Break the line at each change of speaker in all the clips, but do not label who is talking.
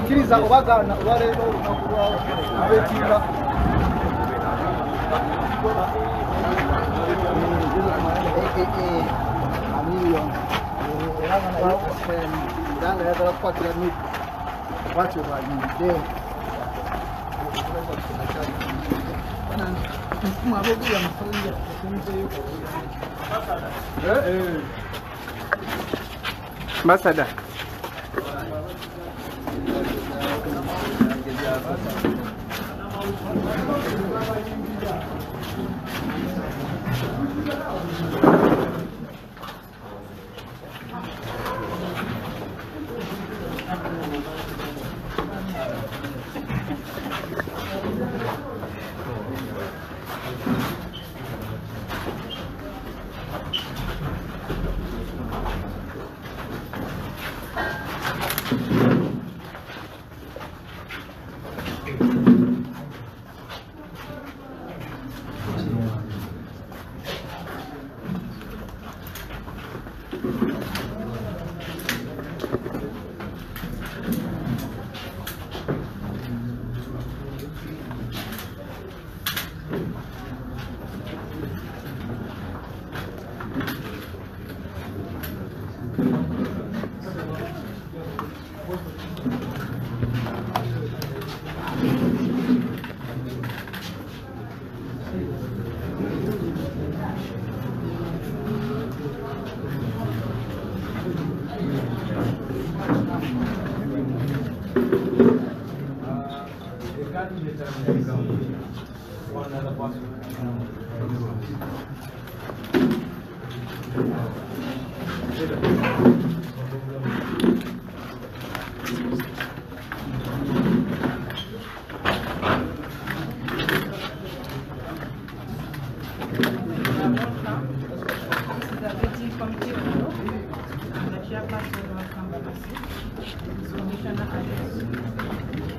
Kiriza obagana olwaleero olunaku lwetimba Uganda yagala kukwatira miti bwatyo bwayimiridde
Masada.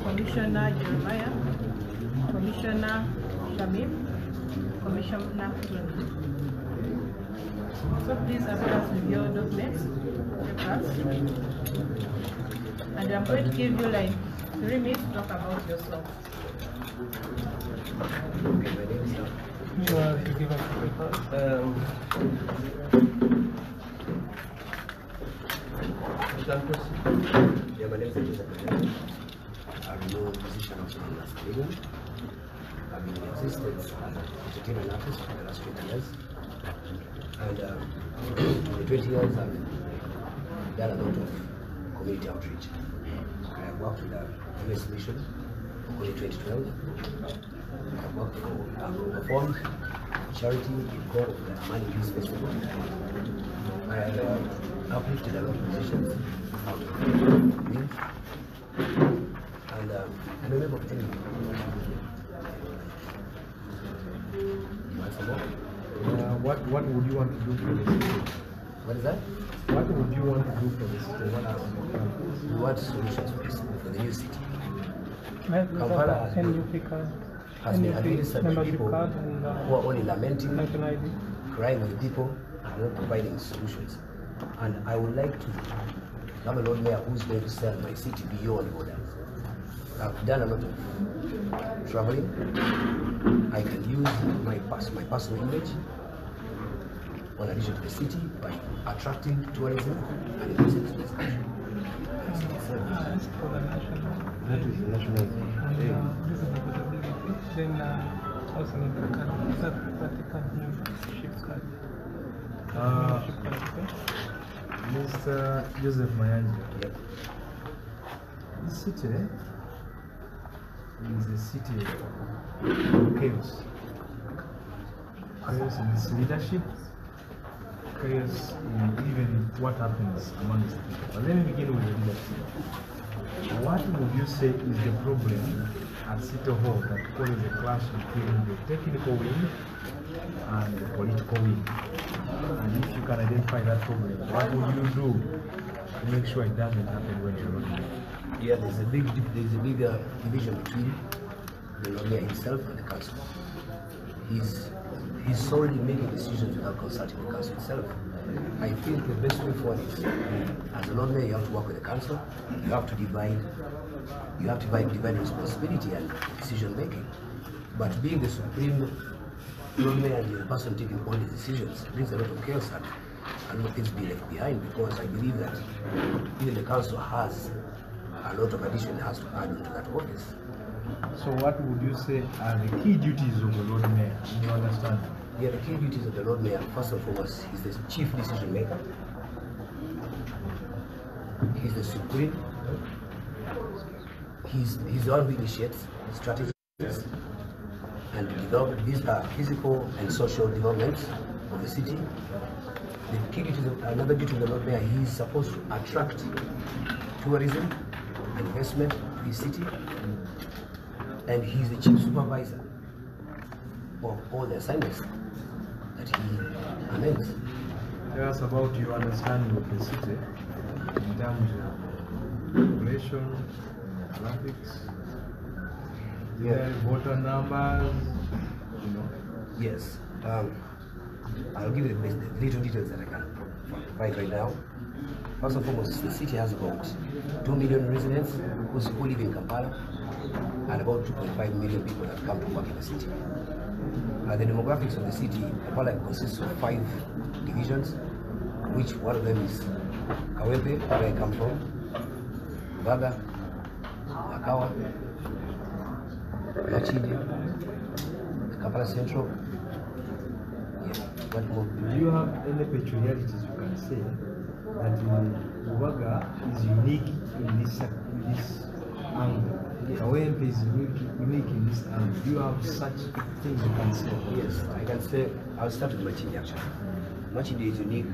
Commissioner Jeremiah, Commissioner Shamim, Commissioner Tony. So please assist us with your documents, papers, and I'm going to give you like 3 minutes to talk about yourself.
You want to give us the papers?
Yeah, my name is Chamelone. I'm a musician of Chameleone. I've been in existence as an entertainment artist for the last 20 years. And in the 20 years, I've done a lot of community outreach. I've worked with the MS Mission in 2012. I've worked for performed charity in Ghetto of the Money Peace Festival. I have uplifted a lot of musicians out of youth. And I'm a member of any.
What would you want to do for this city?
What is that?
What would you want to do for this city?
We want solutions for this, for the new city.
Kampala
has been administered by people who are only lamenting, crying with people, and not providing solutions. And I would like to have a Lord Mayor who's going to sell my city beyond borders. I've done a lot of traveling. I can use my personal image on addition to the city by attracting tourism and investing to this country.
That is the national.
This is the possibility. Then also need to Vatican membership card.
Mr. Joseph Mayanja, this city is a city of chaos. Chaos in its leadership, chaos in even what happens amongst people. But let me begin with the leadership. What would you say is the problem at City Hall that causes a clash between the technical wing and the political wing? And if you can identify that problem, what would you do to make sure it doesn't happen when you're running?
Yeah, there's a big division between the Lord Mayor himself and the council. He's solely making decisions without consulting the council itself. I think the best way forward is, as a Lord Mayor, you have to work with the council. You have to divide responsibility and decision making. But being the supreme Lord Mayor and the person taking all the decisions brings a lot of chaos and a lot of things being left behind, because I believe that even the council has a lot of addition it has to add onto that office.
So what would you say are the key duties of the Lord Mayor in your understanding?
Yeah, the key duties of the Lord Mayor, first and foremost, is the chief decision maker. He's the supreme. He's the one who initiates strategies and develop these are physical and social developments of the city. The key duties of another duty of the Lord Mayor, he is supposed to attract tourism, investment to his city, and he's the chief supervisor of all the assignments that he amends.
Tell us about your understanding of the city in terms of population, demographics, voter numbers, you know.
Yes. I'll give you the little details that I can provide right now. First and foremost, the city has about 2 million residents who live in Kampala, and about 2.5 million people that come to work in the city. The demographics of the city, Kampala consists of 5 divisions, which one of them is Kawempe, where I come from, Baga, Akawa, Machidi, the Kampala Central. What more?
Do you have any peculiarities you can say that Uwaga is unique in this angle? Kawempe is unique in this angle. Do you have such things you can say?
Yes, I can say, I'll start with Machidi actually. Machidi is unique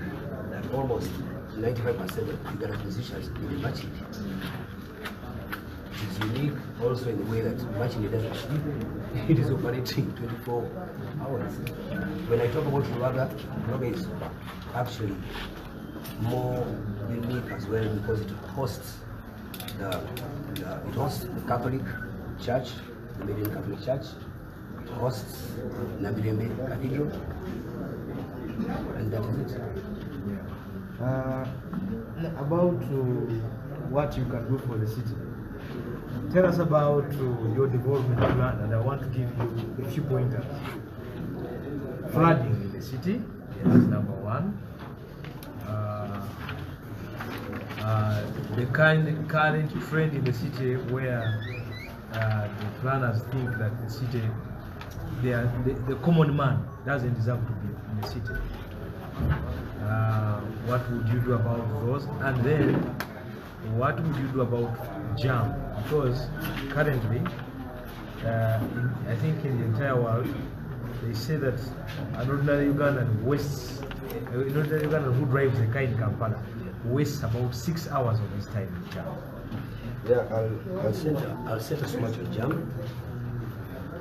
that almost 95% of Uganda musicians live in Machidi. It's unique also in the way that Machidi doesn't sleep. It is operating 24 hours. When I talk about Balaga is actually more unique as well because it hosts the Catholic Church, the Median Catholic Church. It hosts Nabirembe Cathedral, and that is it.
About what you can do for the city. Tell us about your development plan, and I want to give you a few pointers. Flooding in the city, yes, number one. The current trend in the city where the planners think that the city, the common man doesn't deserve to be in the city. What would you do about those? And then, what would you do about jam? Because currently, I think in the entire world, they say that an ordinary Ugandan who drives a car in Kampala wastes about 6 hours of his time in jam.
Yeah, I'll set as much on jam.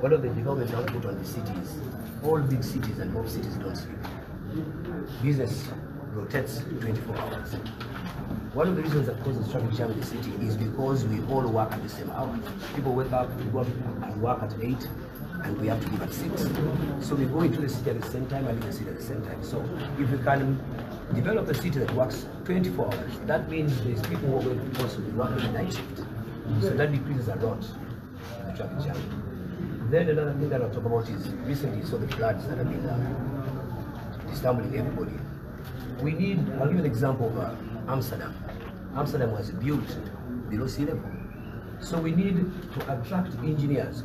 One of the developments I put on the cities, all big cities and home cities don't sleep. Business rotates 24 hours. One of the reasons that causes traffic jam in the city is because we all work at the same hour. People wake up, we go and work at 8, and we have to leave at 6. So we go into the city at the same time and leave the city at the same time. So if we can develop a city that works 24 hours, that means there's people who are going to also be working the night shift. So that decreases a lot the traffic jam. Then another thing that I'll talk about is recently saw the floods that have been stumbling everybody. We need, I'll give you an example of Amsterdam. Amsterdam was built below sea level. So we need to attract engineers,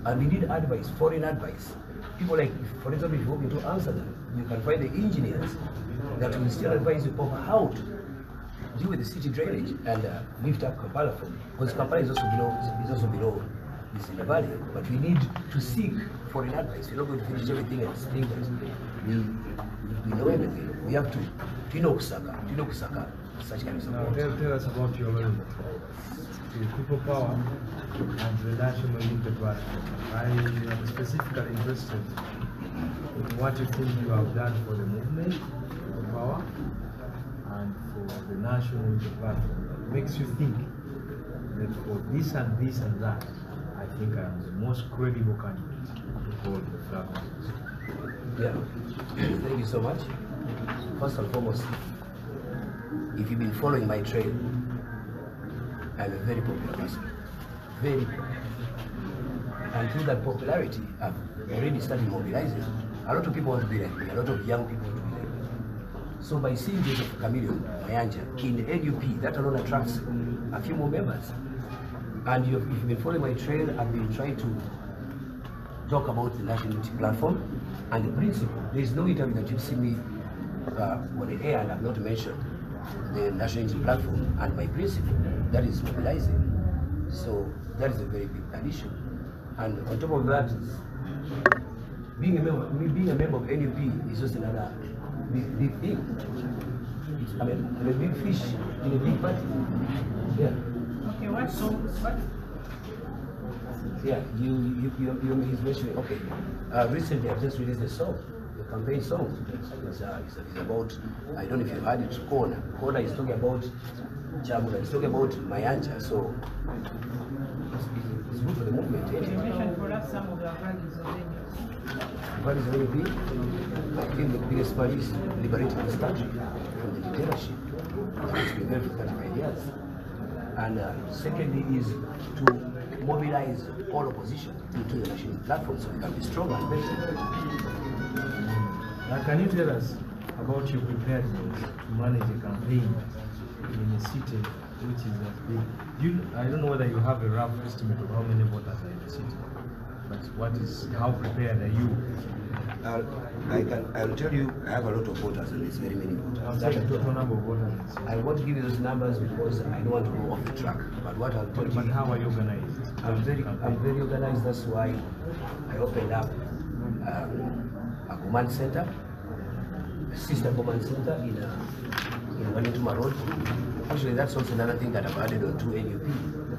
and we need advice, foreign advice. People like, for example, if you go into Amsterdam, you can find the engineers that will still advise you of how to deal with the city drainage and lift up Kampala from, because Kampala is also below this in the valley. But we need to seek foreign advice. We're not going to finish everything and think that we know everything. We have to Kusaka, such kind of support.
Now tell us about your role. The people power and the national unity party. I am specifically interested in what you think you have done for the movement, for power, and for the national unity party. It makes you think that for this and this and that, I think I am the most credible candidate to hold the flag.
Yeah, thank you so much. first and foremost, if you've been following my trail, I'm a very popular person. Very popular. And through that popularity, I've already started mobilizing. A lot of people want to be like me, a lot of young people want to be like me. So by seeing this of Chameleone, Mayanja, in NUP, that alone attracts a few more members. And if you've been following my trail, I've been trying to talk about the National Unity Platform and the principle. There is no interview that you've seen me on the air and I've not mentioned the National Unity Platform and my principle, that is mobilizing. So that is a very big addition. And on top of that, being a member of NUP is just another big thing. I mean, I'm a big fish in a big party. Yeah.
Okay, what?
Yeah, he's mentioning, okay. Recently I've just released a song, a campaign song. It's about, I don't know if you've heard it, Corner. Corner is talking about Chamelone, it's talking about Mayanja, so it's good for the movement.
You mentioned for us some of the values of
Values of NUP, I think the biggest value is liberating this country from the dictatorship. It's been there for 35 years. And secondly is to mobilize all opposition into the national platform so we can be stronger and better.
Now, can you tell us about your preparedness to manage a campaign in a city which is as big? I don't know whether you have a rough estimate of how many voters are in the city, but how prepared are you?
I'll tell you, I have a lot of voters and there's very many voters.
I'll tell you the total number of voters.
I won't give you those numbers because I don't want to go off the track. But what I'll tell you.
But how are you organized?
I'm very organized. That's why I opened up a command center, a sister command center in Wanituma Road. Actually, that's also another thing that I've added on to NUP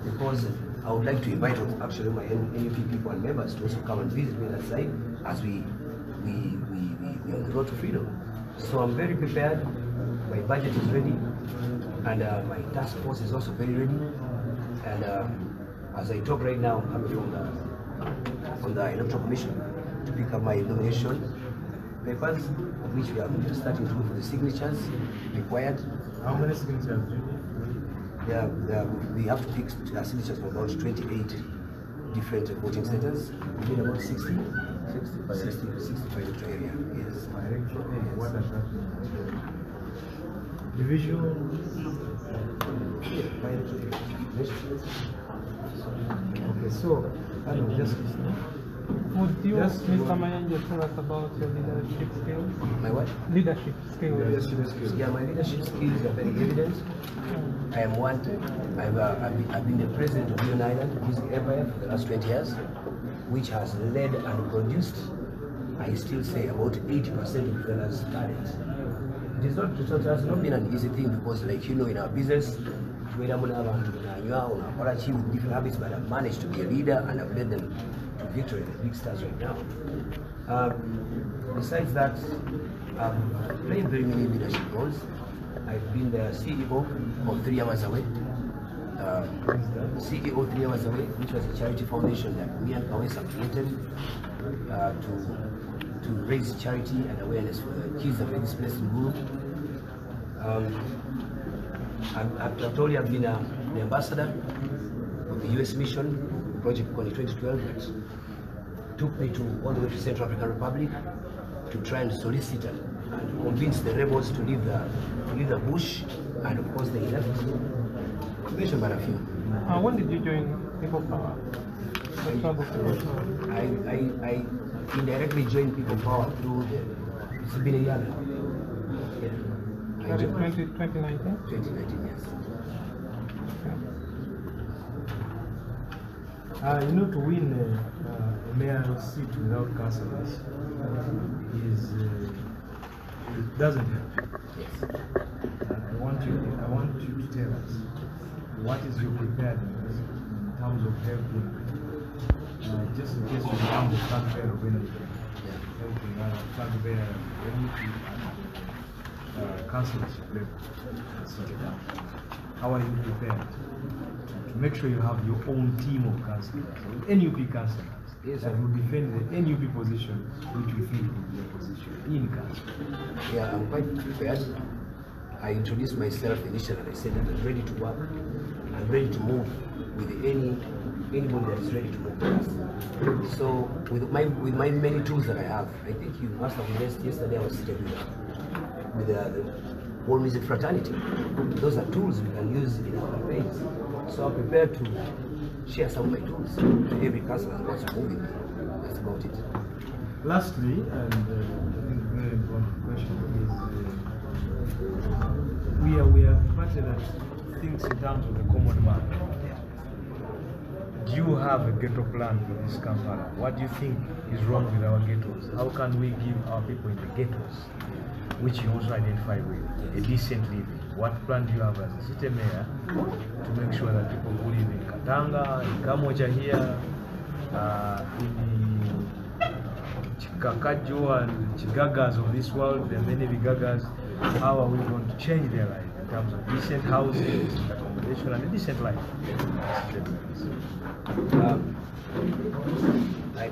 because I would like to invite actually my NUP people and members to also come and visit me that side as we are on the road to freedom. So I'm very prepared. My budget is ready, and my task force is also very ready. And as I talk right now, I'm coming from the Electoral Commission to pick up my nomination papers, of which we are starting to look for the signatures required.
How many signatures?
We have to pick signatures from about 28 different voting centers. We need about 65 electoral area. Yes.
What does that mean? Division? Okay, so
would you, Mr. Mayanja, tell us about your leadership skills?
My what?
Leadership skills.
Yeah, my leadership skills are very evident. I am one. I've been the president of Union Island Music Empire for the last 20 years, which has led and produced, I still say, about 80% of Uganda's talent. It has not been an easy thing because, like, in our business, with different habits, but I've managed to be a leader and I've led them to victory, the big stars right now. Besides that, I've played very many leadership roles. I've been the CEO of 3 Hours Away. CEO 3 Hours Away, which was a charity foundation that me and Kawesa created to raise charity and awareness for the kids that were displaced in Gulu. I've told you I've been the ambassador of the US mission project in 2012 that took me all the way to Central African Republic to try and solicit and convince the rebels to leave the bush, and of course they left. Mention but a few.
When did you join People Power?
I indirectly joined People Power through it's been a year now. Yeah.
2019?
2019, yes.
To win a mayoral seat without councillors it doesn't help.
Yes.
I want you to tell us what is your preparedness in terms of helping, just in case you become the transfer of energy, helping transfer energy and councillorship level at City Council. How are you prepared to make sure you have your own team of councillors, NUP councillors?
Yes,
that will defend the NUP position, which we think will be a position in council.
Yeah, I'm quite prepared. I introduced myself initially and I said that I'm ready to work. I'm ready to move with anybody that is ready to move with us. So with my many tools that I have, I think you must have noticed yesterday I was sitting with the whole music fraternity. Those are tools we can use in our campaigns. So I'm prepared to share some of my tools to every councillor who wants to move with me. That's about it.
Lastly, and I think a very important question is, we are party that thinks in terms of the common man. Do you have a ghetto plan for this Kampala? What do you think is wrong with our ghettos? How can we give our people in the ghettos, which you also identify with, a decent living? What plan do you have as a city mayor to make sure that people who live in Katanga, in Kamoja here, in the Chikakajo and Chigagas of this world, there are many Bigagas, how are we going to change their life in terms of decent houses, accommodation, and a decent life?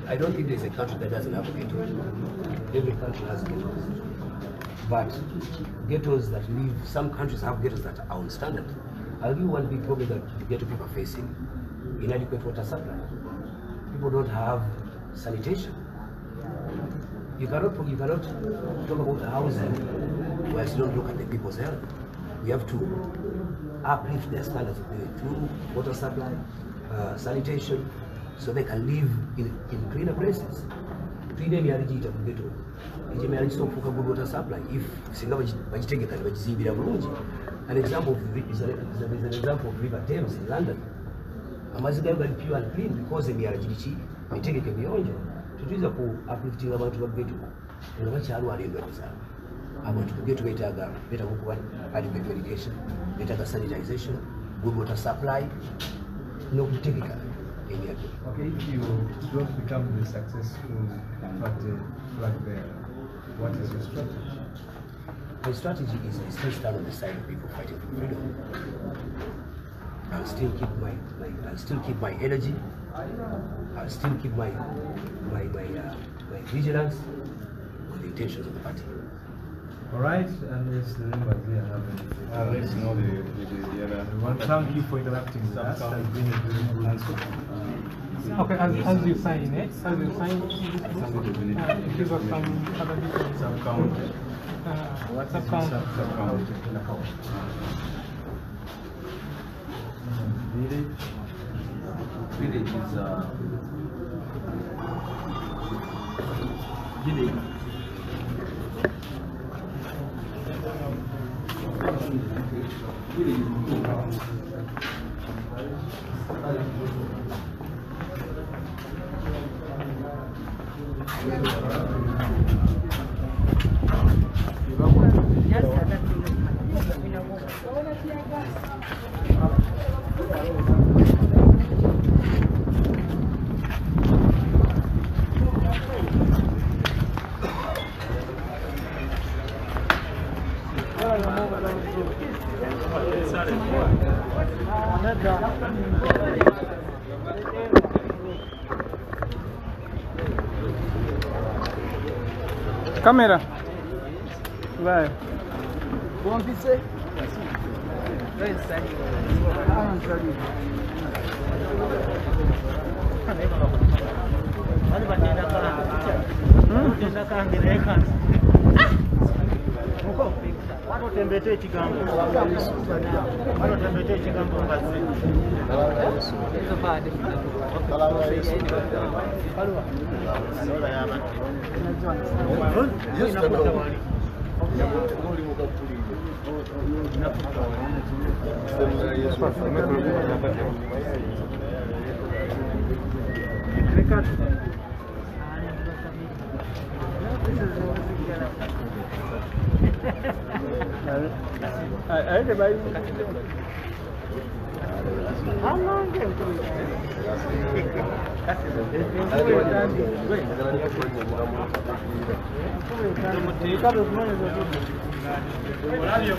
I don't think there's a country that doesn't have a ghetto. Every country has ghettos. But ghettos that live, some countries have ghettos that are on standard. I'll give you one big problem that the ghetto people are facing: inadequate water supply. People don't have sanitation. You cannot talk about housing whilst you don't look at the people's health. We have to uplift their standards of living through water supply, sanitation, so they can live in cleaner places. Good water supply. If an example is an example of River Thames in London. Amazzi are pure and clean because they are mitegeke biyonjo. Tutuiza ku uplifting abantu ba ghetto nga bakyalwa alindwa zaabwe. Abantu ku ghetto beetaaga kuba adequate irrigation, beetaaga sanitization, good water supply, n'okutegeka ebyagwe.
Okay, if you don't become the successful party flag bearer, what is your strategy?
My strategy is still stand on the side of people fighting for freedom. I'll still keep my energy. I'll still keep my vigilance on the intentions of the party.
All right, and yes, the members here have anything.
Let's know the other.
We want to thank you for interacting with us. It's been a very good answer.
Okay, as you sign it, this book, give us some other details.
What is
Sub-count.
sub-count?
Village is village.
Camera. Vai.
Buon pizza.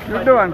Good one.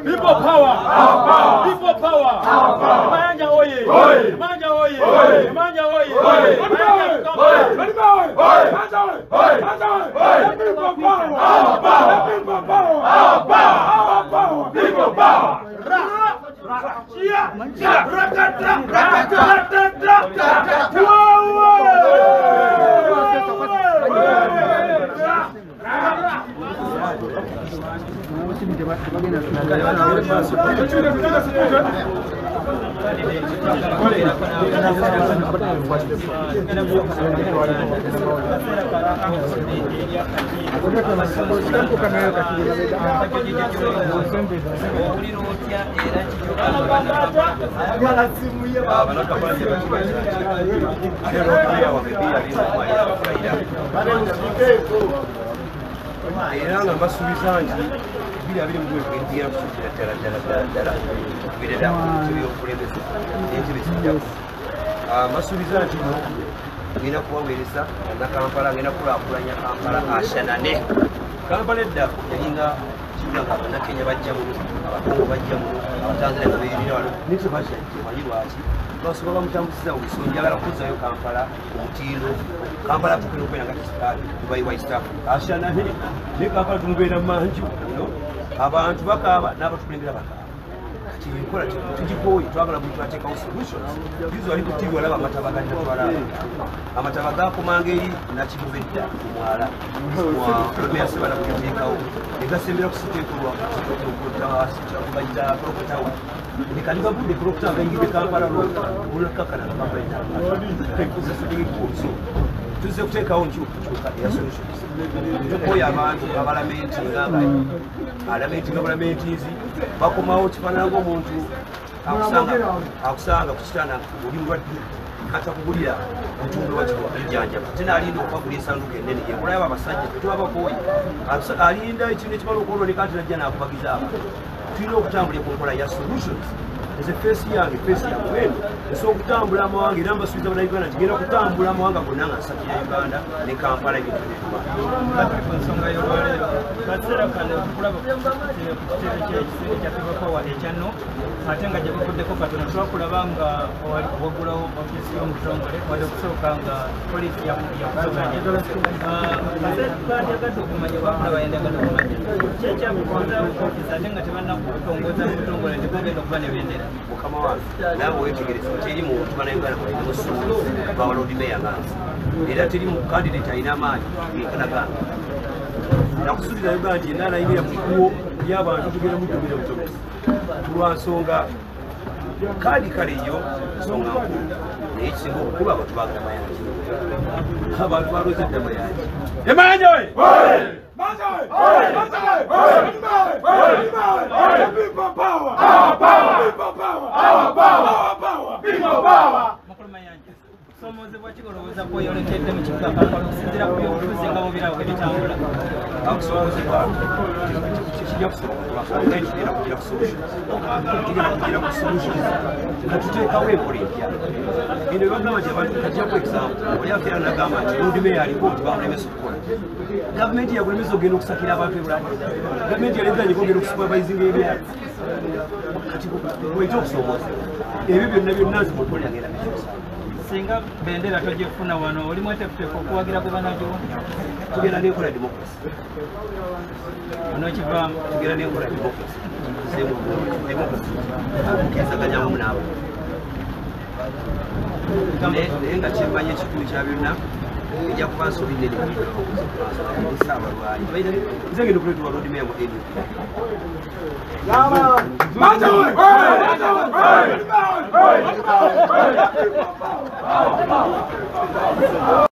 People power! People power! Manja oye! Manja oye! Manja oye! People power! Era nga basuubiza nti biriya biri mu bwegentiya kusukira ddala birera ebyobukulembeze n'enkibe kijjaku basuubiza nti ngenda kubaweereza na Kampala ngenda kulaakulanya Kampala ashanane. Kampala edda yalinga kibuga Bannakenya bajja muno, Abakongo bajja muno, Abatanzania nga beerira wano netebajja temanyi lwaki basobola bamutambusiza buli nsonga njagala kuzzayo Kampala ku mutindo. Kampala tukira okubeera nga Dubai wa East Africa ashanane ne Kampala tumubeera manju abantu bakaaba n'abatukulembera bakaaba. Kati enkola tugikooye twagala buli twateekawo solutions. Bizo ali ku TV olaba amataba ganatwala amataba gakomanga eri nakibubedda ku mwala meyasebala kugateekawo egasembera kusiteekolwa bayita Prokotawa nekaliga budde Prokota agayingidde Kampala olulakakana so tuzze kuteekawo nkyukakyuka eya solutions. Tukooye abantu abalamentinga alamentinga bulamentinzi bakomawo kifaanana ng'omuntu akusanga ku kitanda oli mulwadde atakugulira otundu wakijjanjaba ate n'alinda okubagula esanduku ennene enkola yabo abasajja tetwabakooye alinda ekintu ekimala okwoloneka ate najja n'akubagiza abantu. Tulina okutambulira ku nkola ya solutions. Eze feesi yange feesi ya kweno esobola okutambula amawanga era mbasuubiza bannayuganda nti ngenda kutambula amawanga gonna nga nsakira Uganda ne Kampala ebintu byetuba ku nsonga y'olwaleero kaseera kano okulaba ku kitebe ky'ekisenge kya People Power ekyanno ate nga gye buvuddeko katono twakulaba nga waggulawo ofiisi y'omutongole wadde okusooka nga poliisi yakusoganya bandyagadde okumanya bakulaba yendyagadde okumanya kyekyabukoza ofiisi ate nga tebannakutongoza mu butongole tekugenda okuba ne bendera. Mukama wange naawe weetegereza teri muntu bannayuganda musuubuzi bawaloodimeya ngansi era teri mu kandidate alina amaanyi gekanaganda nakusuubira Uganda nti yenna alayinira mu kkubo ly'abantu tugenda mutumira butomezi lwa nsonga kaadi kale yo nsonga nkulu naye kisinga obukulu abantu baagala mayanji abantu balozedde mayanji emayanja we People power! Our power! People power! Our power! People power!
soomozebwa kikolowooza kweyolekedde mu kibuga Kampala okusinziira ku byobufuzi nga bubirawo ebitambula
akusoomozebwa kijja kusobola kugenda kugira ku solutions nga tuteekawo enkola empya bino byebagamba nti abantu kajjaku example oli afeera nagamba nti roadmeya aliko twabulemesa okukola gavumenti yabulemesa okugenda okusakira abantu ebulala gavumenti yalezanyika ogenda okusupervisinga ebyalo kati wete okusoomozebwa ebyo byonna nzi mukola yagenda bikyusa
singa bendera togifuna wano oli mweteekuteeka okuwagira gwe banagiwa
tugenda n'enkola democracy
onokivaamu
tugenda n'enkola democracy kezaganyamu naabo naye nga kyemanya ekikulu kya byonna ejja kuba nsobi nnene saabalwayi nze ngenda okuleetebwa roadmeya mu NUP